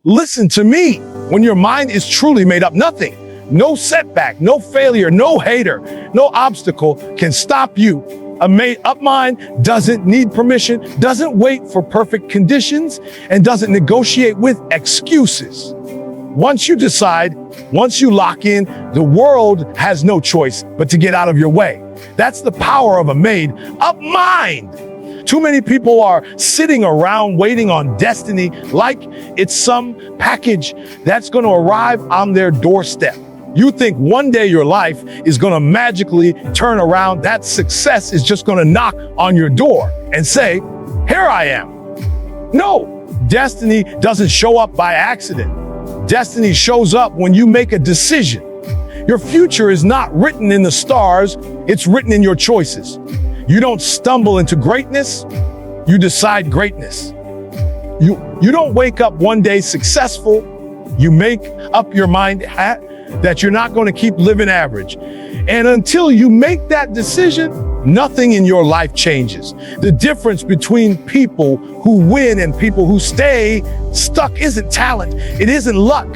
Listen to me. When your mind is truly made up, nothing, no setback, no failure, no hater, no obstacle can stop you. A made up mind doesn't need permission, doesn't wait for perfect conditions, and doesn't negotiate with excuses. Once you decide, once you lock in, the world has no choice but to get out of your way. That's the power of a made up mind. Too many people are sitting around waiting on destiny like it's some package that's going to arrive on their doorstep. You think one day your life is going to magically turn around, that success is just going to knock on your door and say, "Here I am." No, destiny doesn't show up by accident. Destiny shows up when you make a decision. Your future is not written in the stars, it's written in your choices. You don't stumble into greatness, you decide greatness. You don't wake up one day successful, you make up your mind that you're not going to keep living average. And until you make that decision, nothing in your life changes. The difference between people who win and people who stay stuck isn't talent, it isn't luck,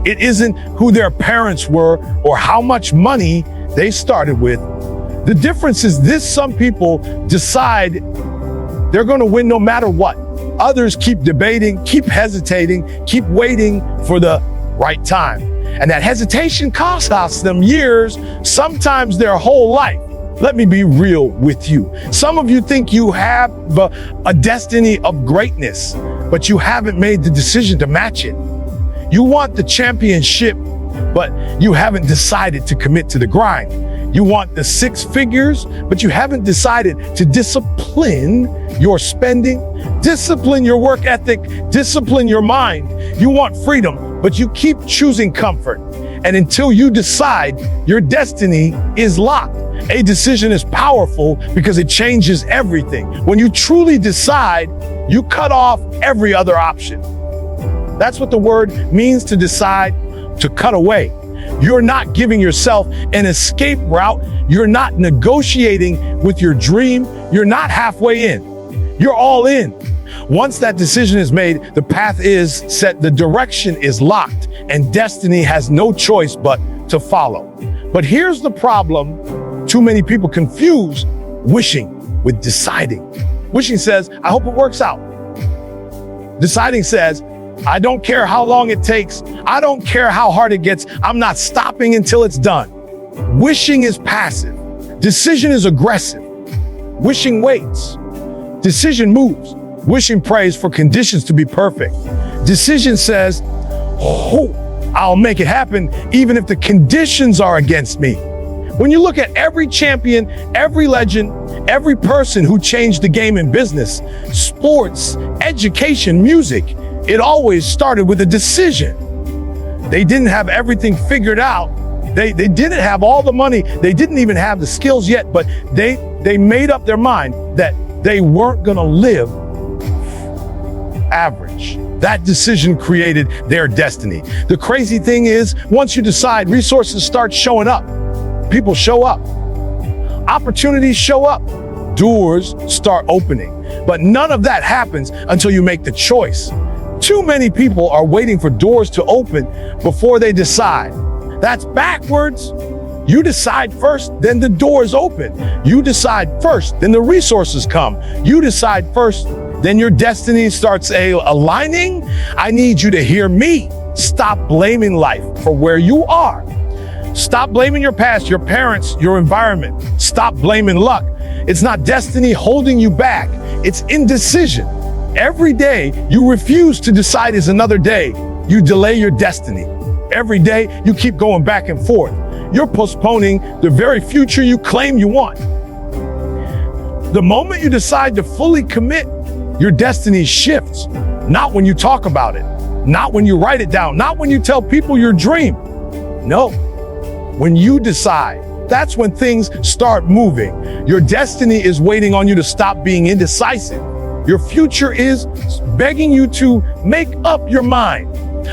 it isn't who their parents were or how much money they started with. The difference is this: some people decide they're going to win no matter what. Others keep debating, keep hesitating, keep waiting for the right time. And that hesitation costs them years, sometimes their whole life. Let me be real with you. Some of you think you have a destiny of greatness, but you haven't made the decision to match it. You want the championship, but you haven't decided to commit to the grind. You want the 6 figures, but you haven't decided to discipline your spending, discipline your work ethic, discipline your mind. You want freedom, but you keep choosing comfort. And until you decide, your destiny is locked. A decision is powerful because it changes everything. When you truly decide, you cut off every other option. That's what the word means, to decide, to cut away. You're not giving yourself an escape route. You're not negotiating with your dream. You're not halfway in. You're all in. Once that decision is made, the path is set, the direction is locked, and destiny has no choice but to follow. But here's the problem. Too many people confuse wishing with deciding. Wishing says, "I hope it works out." Deciding says, "I don't care how long it takes. I don't care how hard it gets. I'm not stopping until it's done." Wishing is passive. Decision is aggressive. Wishing waits. Decision moves. Wishing prays for conditions to be perfect. Decision says, "Oh, I'll make it happen even if the conditions are against me." When you look at every champion, every legend, every person who changed the game in business, sports, education, music, it always started with a decision. They didn't have everything figured out. They didn't have all the money. They didn't even have the skills yet, but they made up their mind that they weren't going to live average. That decision created their destiny. The crazy thing is, once you decide, resources start showing up. People show up. Opportunities show up. Doors start opening. But none of that happens until you make the choice. Too many people are waiting for doors to open before they decide. That's backwards. You decide first, then the doors open. You decide first, then the resources come. You decide first, then your destiny starts aligning. I need you to hear me. Stop blaming life for where you are. Stop blaming your past, your parents, your environment. Stop blaming luck. It's not destiny holding you back. It's indecision. Every day you refuse to decide is another day. You delay your destiny. Every day you keep going back and forth. You're postponing the very future you claim you want. The moment you decide to fully commit, your destiny shifts. Not when you talk about it, not when you write it down, not when you tell people your dream. No, when you decide, that's when things start moving. Your destiny is waiting on you to stop being indecisive. Your future is begging you to make up your mind.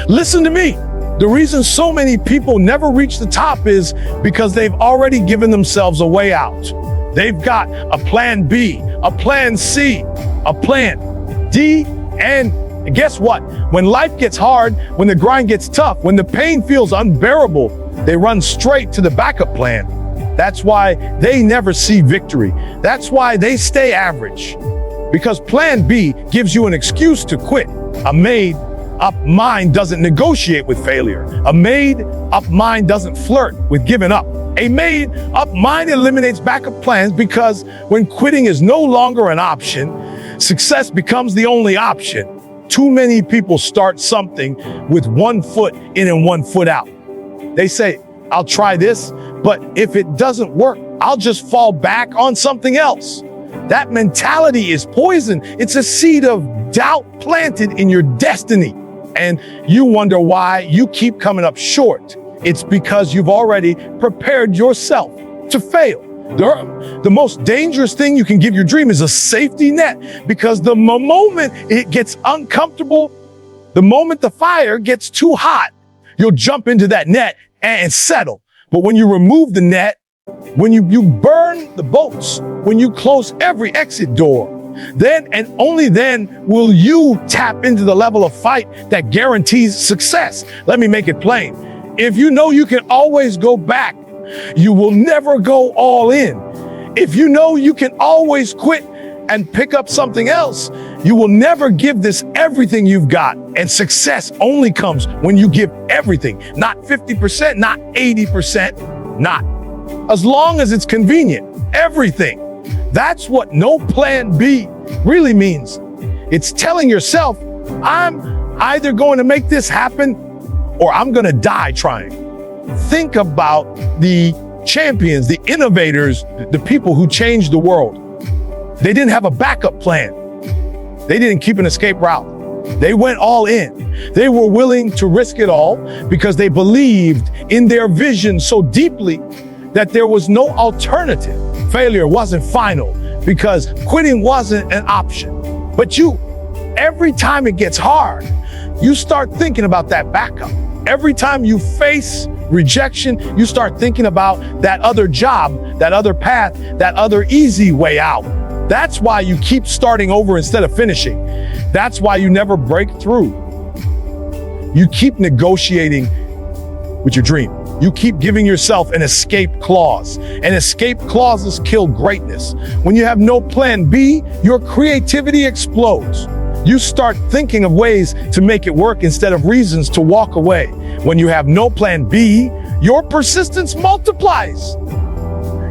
Listen to me. The reason so many people never reach the top is because they've already given themselves a way out. They've got a plan B, a plan C, a plan D, and And guess what? When life gets hard, when the grind gets tough, when the pain feels unbearable, they run straight to the backup plan. That's why they never see victory. That's why they stay average. Because plan B gives you an excuse to quit. A made-up mind doesn't negotiate with failure. A made-up mind doesn't flirt with giving up. A made-up mind eliminates backup plans because when quitting is no longer an option, success becomes the only option. Too many people start something with one foot in and one foot out. They say, I'll try this, but if it doesn't work, I'll just fall back on something else. That mentality is poison. It's a seed of doubt planted in your destiny. And you wonder why you keep coming up short. It's because you've already prepared yourself to fail. The most dangerous thing you can give your dream is a safety net, because the moment it gets uncomfortable, the moment the fire gets too hot, you'll jump into that net and settle. But when you remove the net, when you burn the boats, when you close every exit door, then and only then will you tap into the level of fight that guarantees success. Let me make it plain. If you know you can always go back, you will never go all in. If you know you can always quit and pick up something else, you will never give this everything you've got. And success only comes when you give everything, not 50%, not 80%, not. As long as it's convenient, everything. That's what no plan B really means. It's telling yourself, I'm either going to make this happen or I'm going to die trying. Think about the champions, the innovators, the people who changed the world. They didn't have a backup plan. They didn't keep an escape route. They went all in. They were willing to risk it all because they believed in their vision so deeply that there was no alternative. Failure wasn't final because quitting wasn't an option. But every time it gets hard, you start thinking about that backup. Every time you face rejection, you start thinking about that other job, that other path, that other easy way out. That's why you keep starting over instead of finishing. That's why you never break through. You keep negotiating with your dream. You keep giving yourself an escape clause. And escape clauses kill greatness. When you have no plan B, your creativity explodes. You start thinking of ways to make it work instead of reasons to walk away. When you have no plan B, your persistence multiplies.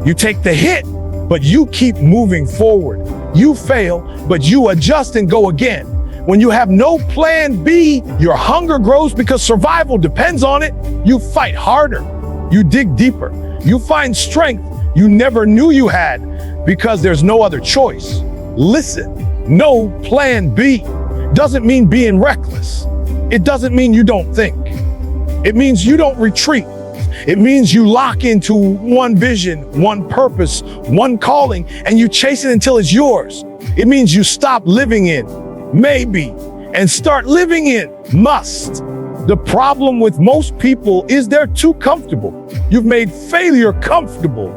You take the hit, but you keep moving forward. You fail, but you adjust and go again. When you have no plan B, your hunger grows because survival depends on it. You fight harder. You dig deeper. You find strength you never knew you had because there's no other choice. Listen, no plan B doesn't mean being reckless. It doesn't mean you don't think. It means you don't retreat. It means you lock into one vision, one purpose, one calling, and you chase it until it's yours. It means you stop living in maybe and start living in must. The problem with most people is they're too comfortable. You've made failure comfortable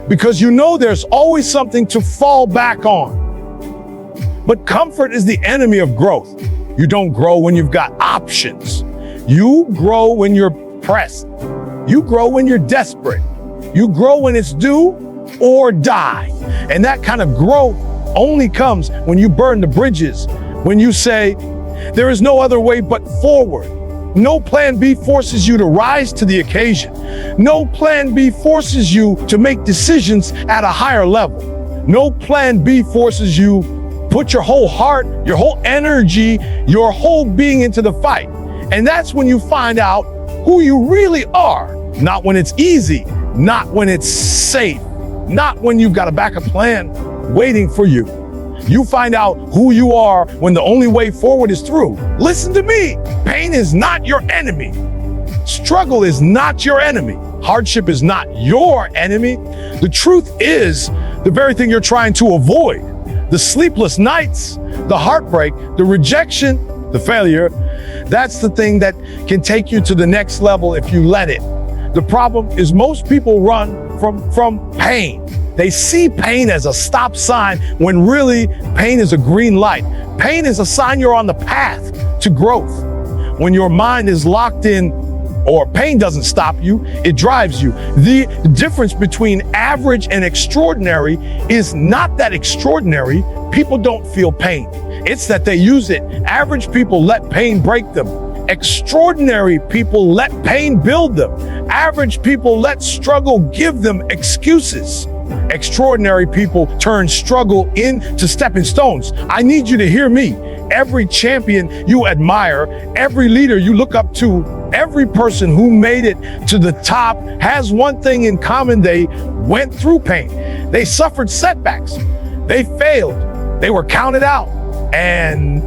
because you know there's always something to fall back on. But comfort is the enemy of growth. You don't grow when you've got options. You grow when you're pressed. You grow when you're desperate. You grow when it's do or die. And that kind of growth only comes when you burn the bridges, when you say, there is no other way but forward. No plan B forces you to rise to the occasion. No plan B forces you to make decisions at a higher level. No plan B forces you put your whole heart, your whole energy, your whole being into the fight. And that's when you find out who you really are. Not when it's easy, not when it's safe, not when you've got a backup plan waiting for you. You find out who you are when the only way forward is through. Listen to me. Pain is not your enemy. Struggle is not your enemy. Hardship is not your enemy. The truth is the very thing you're trying to avoid. The sleepless nights, the heartbreak, the rejection, the failure, that's the thing that can take you to the next level if you let it. The problem is most people run from pain. They see pain as a stop sign when really pain is a green light. Pain is a sign you're on the path to growth. When your mind is locked in, or pain doesn't stop you, it drives you. The difference between average and extraordinary is not that extraordinary people don't feel pain. It's that they use it. Average people let pain break them. Extraordinary people let pain build them. Average people let struggle give them excuses. Extraordinary people turn struggle into stepping stones. I need you to hear me. Every champion you admire, every leader you look up to, every person who made it to the top has one thing in common. They went through pain. They suffered setbacks. They failed. They were counted out. And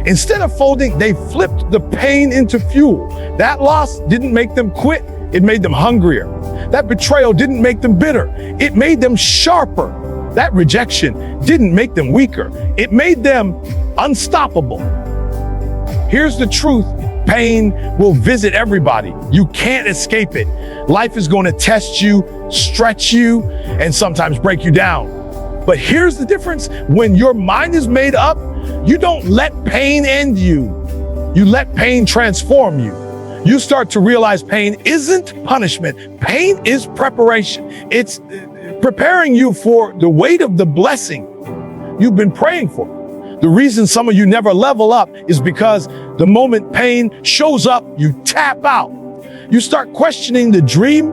instead of folding, they flipped the pain into fuel. That loss didn't make them quit. It made them hungrier. That betrayal didn't make them bitter. It made them sharper. That rejection didn't make them weaker. It made them unstoppable. Here's the truth. Pain will visit everybody. You can't escape it. Life is going to test you, stretch you, and sometimes break you down. But here's the difference. When your mind is made up, you don't let pain end you. You let pain transform you. You start to realize pain isn't punishment. Pain is preparation. It's preparing you for the weight of the blessing you've been praying for. The reason some of you never level up is because the moment pain shows up, you tap out. You start questioning the dream,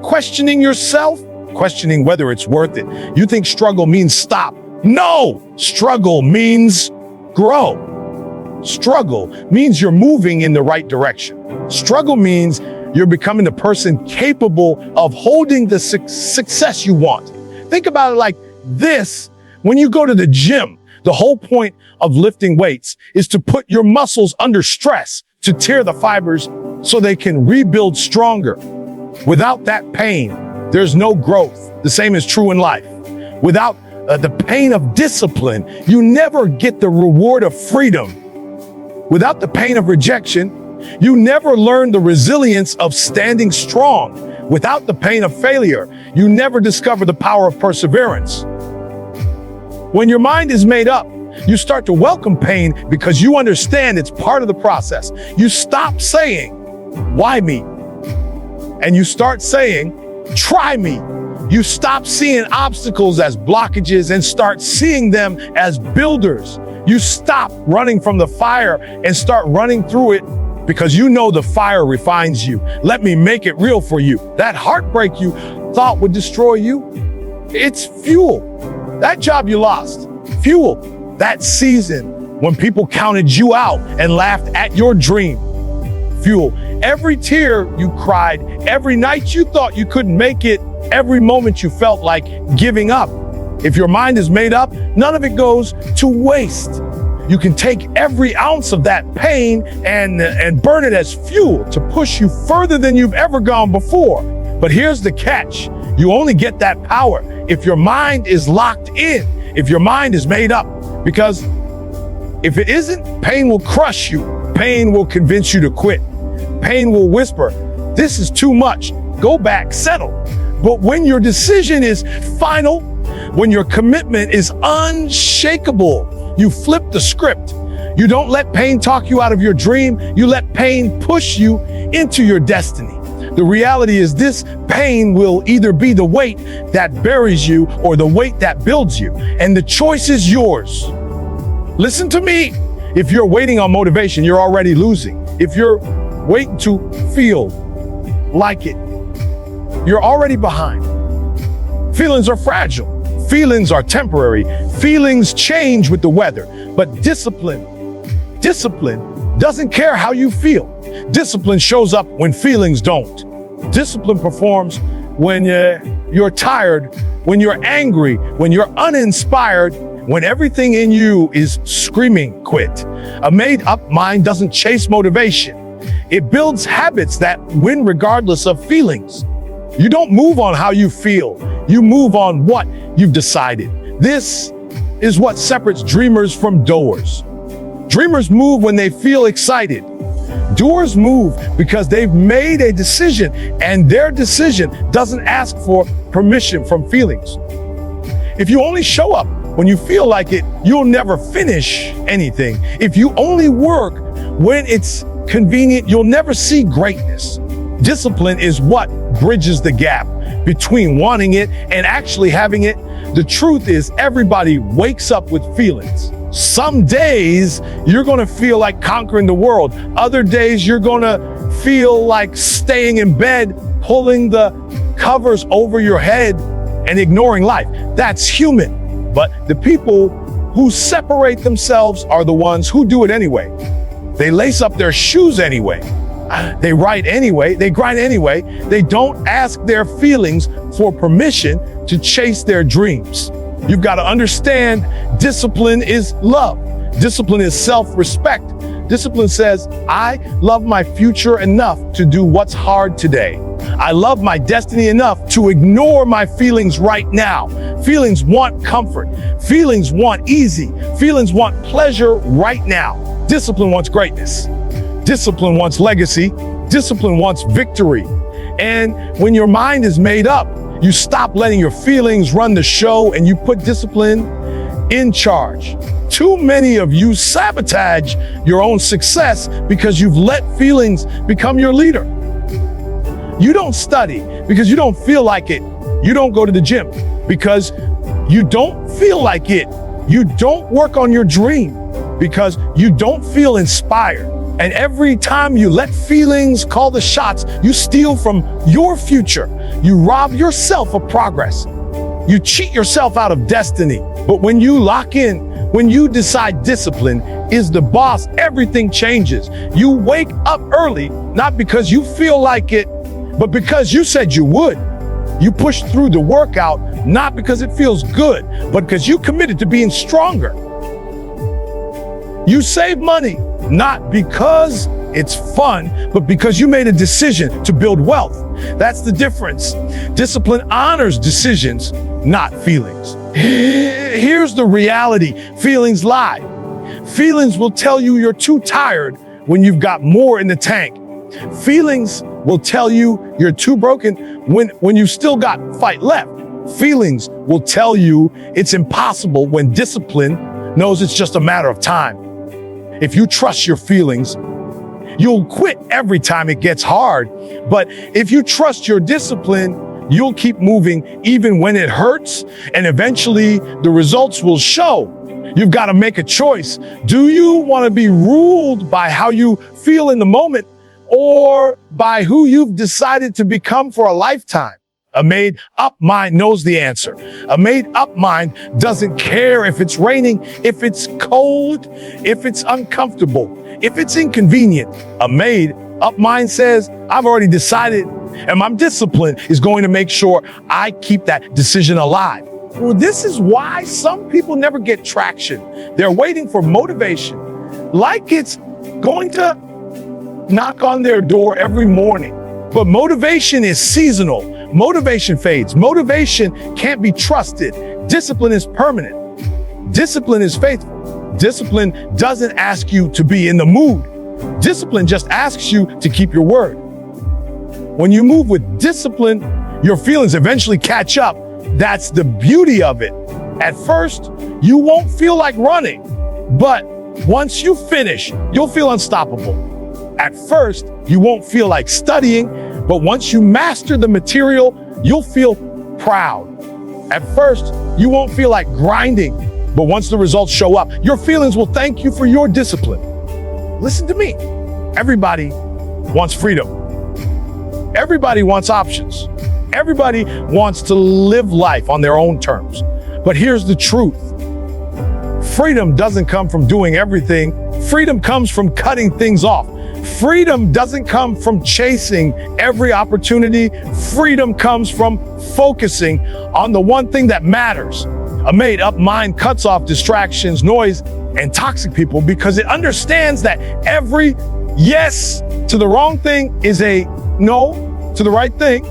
questioning yourself, questioning whether it's worth it. You think struggle means stop. No, struggle means grow. Struggle means you're moving in the right direction. Struggle means you're becoming the person capable of holding the success you want. Think about it like this. When you go to the gym, the whole point of lifting weights is to put your muscles under stress, to tear the fibers so they can rebuild stronger. Without that pain, there's no growth. The same is true in life. Without the pain of discipline, you never get the reward of freedom. Without the pain of rejection, you never learn the resilience of standing strong. Without the pain of failure, you never discover the power of perseverance. When your mind is made up, you start to welcome pain because you understand it's part of the process. You stop saying, "Why me?" And you start saying, "Try me." You stop seeing obstacles as blockages and start seeing them as builders. You stop running from the fire and start running through it because you know the fire refines you. Let me make it real for you. That heartbreak you thought would destroy you, it's fuel. That job you lost, fuel. That season when people counted you out and laughed at your dream, fuel. Every tear you cried, every night you thought you couldn't make it, every moment you felt like giving up. If your mind is made up, none of it goes to waste. You can take every ounce of that pain and burn it as fuel to push you further than you've ever gone before. But here's the catch. You only get that power if your mind is locked in, if your mind is made up. Because if it isn't, pain will crush you. Pain will convince you to quit. Pain will whisper, "This is too much. Go back, settle." But when your decision is final, when your commitment is unshakable, you flip the script. You don't let pain talk you out of your dream. You let pain push you into your destiny. The reality is this: pain will either be the weight that buries you or the weight that builds you. And the choice is yours. Listen to me. If you're waiting on motivation, you're already losing. If you're waiting to feel like it, you're already behind. Feelings are fragile. Feelings are temporary. Feelings change with the weather. But discipline doesn't care how you feel. Discipline shows up when feelings don't. Discipline performs when you're tired, when you're angry, when you're uninspired, when everything in you is screaming quit. A made-up mind doesn't chase motivation. It builds habits that win regardless of feelings. You don't move on how you feel. You move on what you've decided. This is what separates dreamers from doers. Dreamers move when they feel excited. Doers move because they've made a decision, and their decision doesn't ask for permission from feelings. If you only show up when you feel like it, you'll never finish anything. If you only work when it's convenient, you'll never see greatness. Discipline is what bridges the gap between wanting it and actually having it. The truth is, everybody wakes up with feelings. Some days you're gonna feel like conquering the world. Other days you're gonna feel like staying in bed, pulling the covers over your head and ignoring life. That's human. But the people who separate themselves are the ones who do it anyway. They lace up their shoes anyway. They write anyway, they grind anyway. They don't ask their feelings for permission to chase their dreams. You've got to understand, discipline is love. Discipline is self-respect. Discipline says, I love my future enough to do what's hard today. I love my destiny enough to ignore my feelings right now. Feelings want comfort. Feelings want easy. Feelings want pleasure right now. Discipline wants greatness. Discipline wants legacy. Discipline wants victory. And when your mind is made up, you stop letting your feelings run the show and you put discipline in charge. Too many of you sabotage your own success because you've let feelings become your leader. You don't study because you don't feel like it. You don't go to the gym because you don't feel like it. You don't work on your dream because you don't feel inspired. And every time you let feelings call the shots, you steal from your future. You rob yourself of progress. You cheat yourself out of destiny. But when you lock in, when you decide discipline is the boss, everything changes. You wake up early, not because you feel like it, but because you said you would. You push through the workout, not because it feels good, but because you committed to being stronger. You save money, not because it's fun, but because you made a decision to build wealth. That's the difference. Discipline honors decisions, not feelings. Here's the reality. Feelings lie. Feelings will tell you you're too tired when you've got more in the tank. Feelings will tell you you're too broken when you've still got fight left. Feelings will tell you it's impossible when discipline knows it's just a matter of time. If you trust your feelings, you'll quit every time it gets hard. But if you trust your discipline, you'll keep moving even when it hurts, and eventually the results will show. You've got to make a choice. Do you want to be ruled by how you feel in the moment or by who you've decided to become for a lifetime? A made-up mind knows the answer. A made-up mind doesn't care if it's raining, if it's cold, if it's uncomfortable, if it's inconvenient. A made-up mind says, I've already decided, and my discipline is going to make sure I keep that decision alive. Well, this is why some people never get traction. They're waiting for motivation, like it's going to knock on their door every morning. But motivation is seasonal. Motivation fades. Motivation can't be trusted. Discipline is permanent. Discipline is faithful. Discipline doesn't ask you to be in the mood. Discipline just asks you to keep your word. When you move with discipline, your feelings eventually catch up. That's the beauty of it. At first, you won't feel like running, but once you finish, you'll feel unstoppable. At first, you won't feel like studying, but once you master the material, you'll feel proud. At first, you won't feel like grinding, but once the results show up, your feelings will thank you for your discipline. Listen to me. Everybody wants freedom. Everybody wants options. Everybody wants to live life on their own terms. But here's the truth. Freedom doesn't come from doing everything. Freedom comes from cutting things off. Freedom doesn't come from chasing every opportunity. Freedom comes from focusing on the one thing that matters. A made-up mind cuts off distractions, noise, and toxic people because it understands that every yes to the wrong thing is a no to the right thing.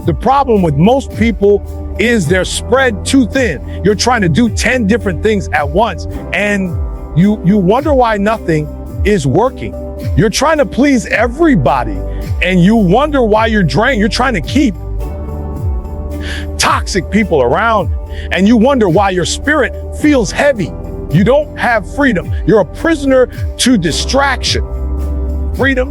The problem with most people is they're spread too thin. You're trying to do 10 different things at once, and you wonder why nothing is working. You're trying to please everybody, and you wonder why you're drained. You're trying to keep toxic people around, and you wonder why your spirit feels heavy. You don't have freedom. You're a prisoner to distraction. Freedom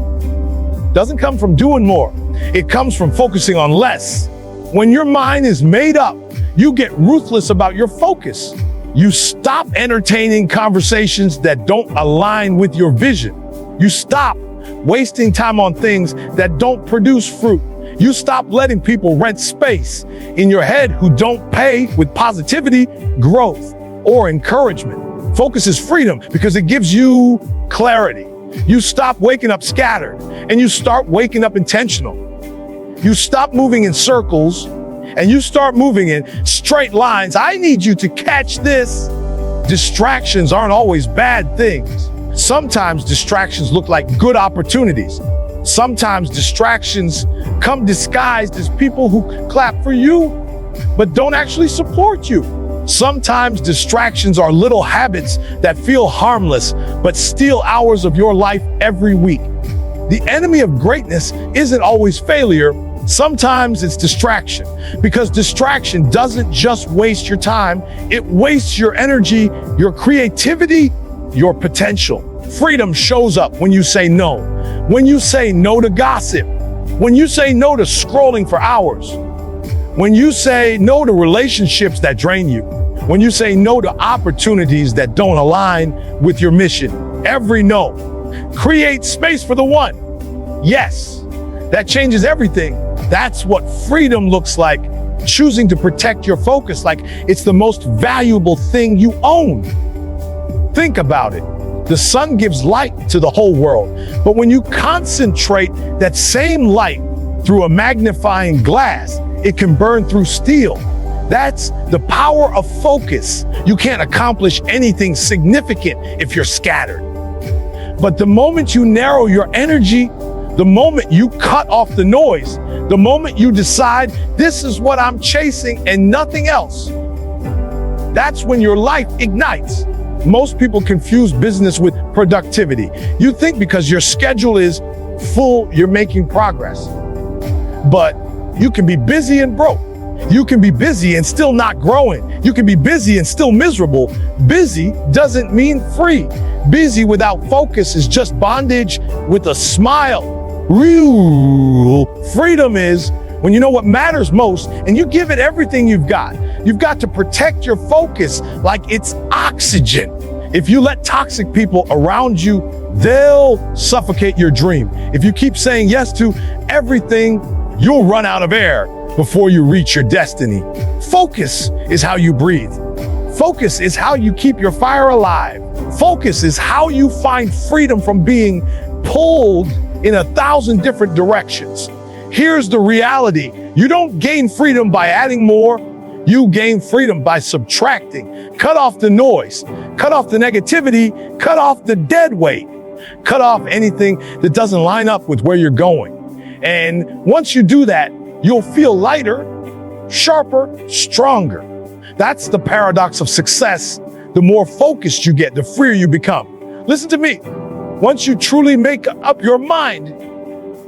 doesn't come from doing more. It comes from focusing on less. When your mind is made up, you get ruthless about your focus. You stop entertaining conversations that don't align with your vision. You stop wasting time on things that don't produce fruit. You stop letting people rent space in your head who don't pay with positivity, growth, or encouragement. Focus is freedom because it gives you clarity. You stop waking up scattered and you start waking up intentional. You stop moving in circles and you start moving in straight lines. I need you to catch this. Distractions aren't always bad things. Sometimes distractions look like good opportunities. Sometimes distractions come disguised as people who clap for you, but don't actually support you. Sometimes distractions are little habits that feel harmless, but steal hours of your life every week. The enemy of greatness isn't always failure. Sometimes it's distraction, because distraction doesn't just waste your time, it wastes your energy, your creativity, your potential. Freedom shows up when you say no. When you say no to gossip. When you say no to scrolling for hours. When you say no to relationships that drain you. When you say no to opportunities that don't align with your mission. Every no creates space for the one. Yes, that changes everything. That's what freedom looks like. Choosing to protect your focus like it's the most valuable thing you own. Think about it. The sun gives light to the whole world, but when you concentrate that same light through a magnifying glass, it can burn through steel. That's the power of focus. You can't accomplish anything significant if you're scattered. But the moment you narrow your energy, the moment you cut off the noise, the moment you decide this is what I'm chasing and nothing else, that's when your life ignites. Most people confuse business with productivity. You think because your schedule is full, you're making progress. But you can be busy and broke. You can be busy and still not growing. You can be busy and still miserable. Busy doesn't mean free. Busy without focus is just bondage with a smile. Real freedom is when you know what matters most and you give it everything you've got. You've got to protect your focus like it's oxygen. If you let toxic people around you, they'll suffocate your dream. If you keep saying yes to everything, you'll run out of air before you reach your destiny. Focus is how you breathe. Focus is how you keep your fire alive. Focus is how you find freedom from being pulled in 1,000 different directions. Here's the reality. You don't gain freedom by adding more. You gain freedom by subtracting. Cut off the noise. Cut off the negativity. Cut off the dead weight. Cut off anything that doesn't line up with where you're going. And once you do that, you'll feel lighter, sharper, stronger. That's the paradox of success. The more focused you get, the freer you become. Listen to me. Once you truly make up your mind,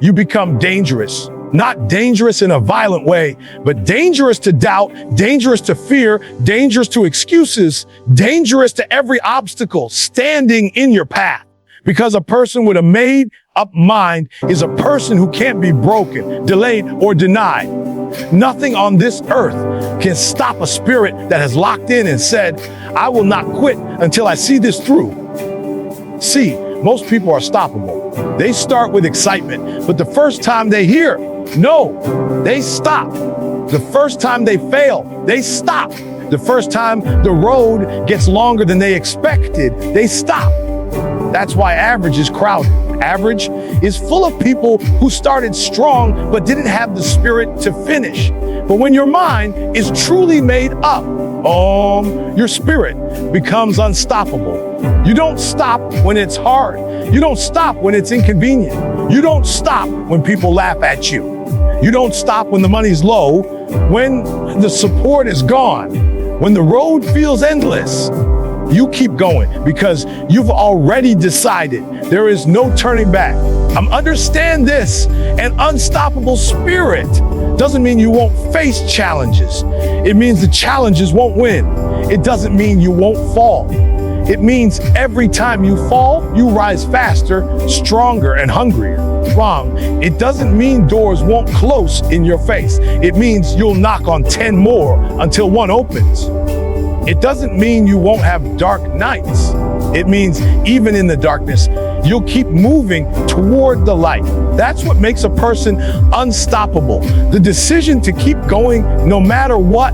you become dangerous. Not dangerous in a violent way, but dangerous to doubt, dangerous to fear, dangerous to excuses, dangerous to every obstacle standing in your path. Because a person with a made up mind is a person who can't be broken, delayed, or denied. Nothing on this earth can stop a spirit that has locked in and said, I will not quit until I see this through. See, most people are stoppable. They start with excitement, but the first time they hear no, they stop. The first time they fail, they stop. The first time the road gets longer than they expected, they stop. That's why average is crowded. Average is full of people who started strong but didn't have the spirit to finish. But when your mind is truly made up, your spirit becomes unstoppable. You don't stop when it's hard. You don't stop when it's inconvenient. You don't stop when people laugh at you. You don't stop when the money's low, when the support is gone, when the road feels endless. you keep going because you've already decided there is no turning back. Understand this, an unstoppable spirit doesn't mean you won't face challenges. It means the challenges won't win. It doesn't mean you won't fall. It means every time you fall, you rise faster, stronger, and hungrier. Wrong. It doesn't mean doors won't close in your face. It means you'll knock on 10 more until one opens. It doesn't mean you won't have dark nights. It means even in the darkness, you'll keep moving toward the light. That's what makes a person unstoppable. The decision to keep going no matter what.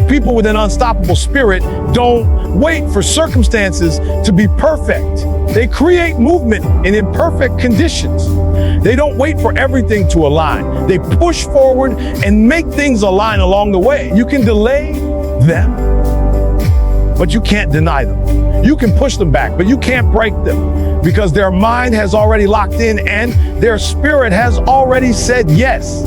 People with an unstoppable spirit don't wait for circumstances to be perfect. They create movement in imperfect conditions. They don't wait for everything to align. They push forward and make things align along the way. You can delay them, but you can't deny them. You can push them back, but you can't break them because their mind has already locked in and their spirit has already said yes.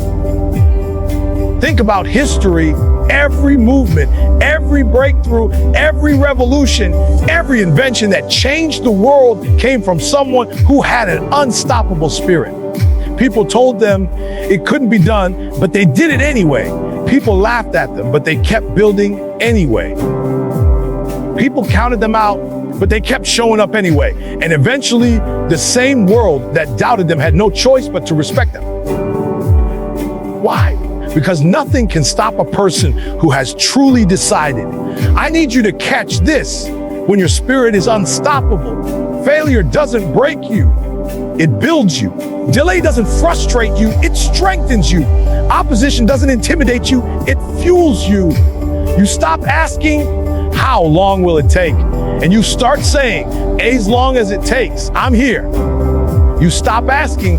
Think about history. Every movement, every breakthrough, every revolution, every invention that changed the world came from someone who had an unstoppable spirit. People told them it couldn't be done, but they did it anyway. People laughed at them, but they kept building anyway. People counted them out, but they kept showing up anyway. And eventually, the same world that doubted them had no choice but to respect them. Why? Because nothing can stop a person who has truly decided. I need you to catch this. When your spirit is unstoppable, failure doesn't break you, it builds you. Delay doesn't frustrate you, it strengthens you. Opposition doesn't intimidate you, it fuels you. You stop asking, how long will it take? And you start saying, as long as it takes, I'm here. You stop asking,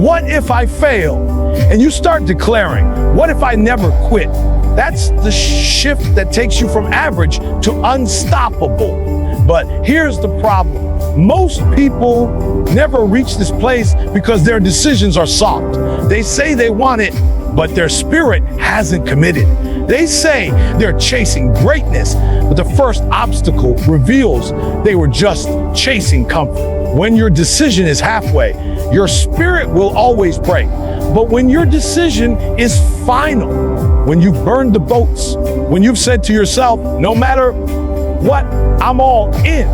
what if I fail? And you start declaring, what if I never quit? That's the shift that takes you from average to unstoppable. But here's the problem. Most people never reach this place because their decisions are soft. They say they want it, but their spirit hasn't committed. They say they're chasing greatness, but the first obstacle reveals they were just chasing comfort. When your decision is halfway, your spirit will always break. But when your decision is final, when you've burned the boats, when you've said to yourself, no matter what, I'm all in,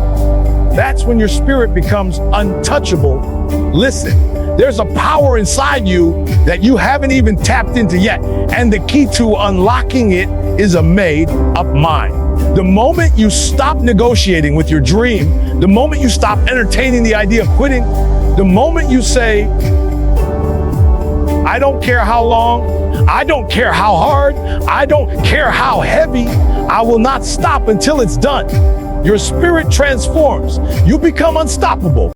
that's when your spirit becomes untouchable. Listen, there's a power inside you that you haven't even tapped into yet. And the key to unlocking it is a made-up mind. The moment you stop negotiating with your dream, the moment you stop entertaining the idea of quitting, the moment you say, I don't care how long, I don't care how hard, I don't care how heavy, I will not stop until it's done. Your spirit transforms. You become unstoppable.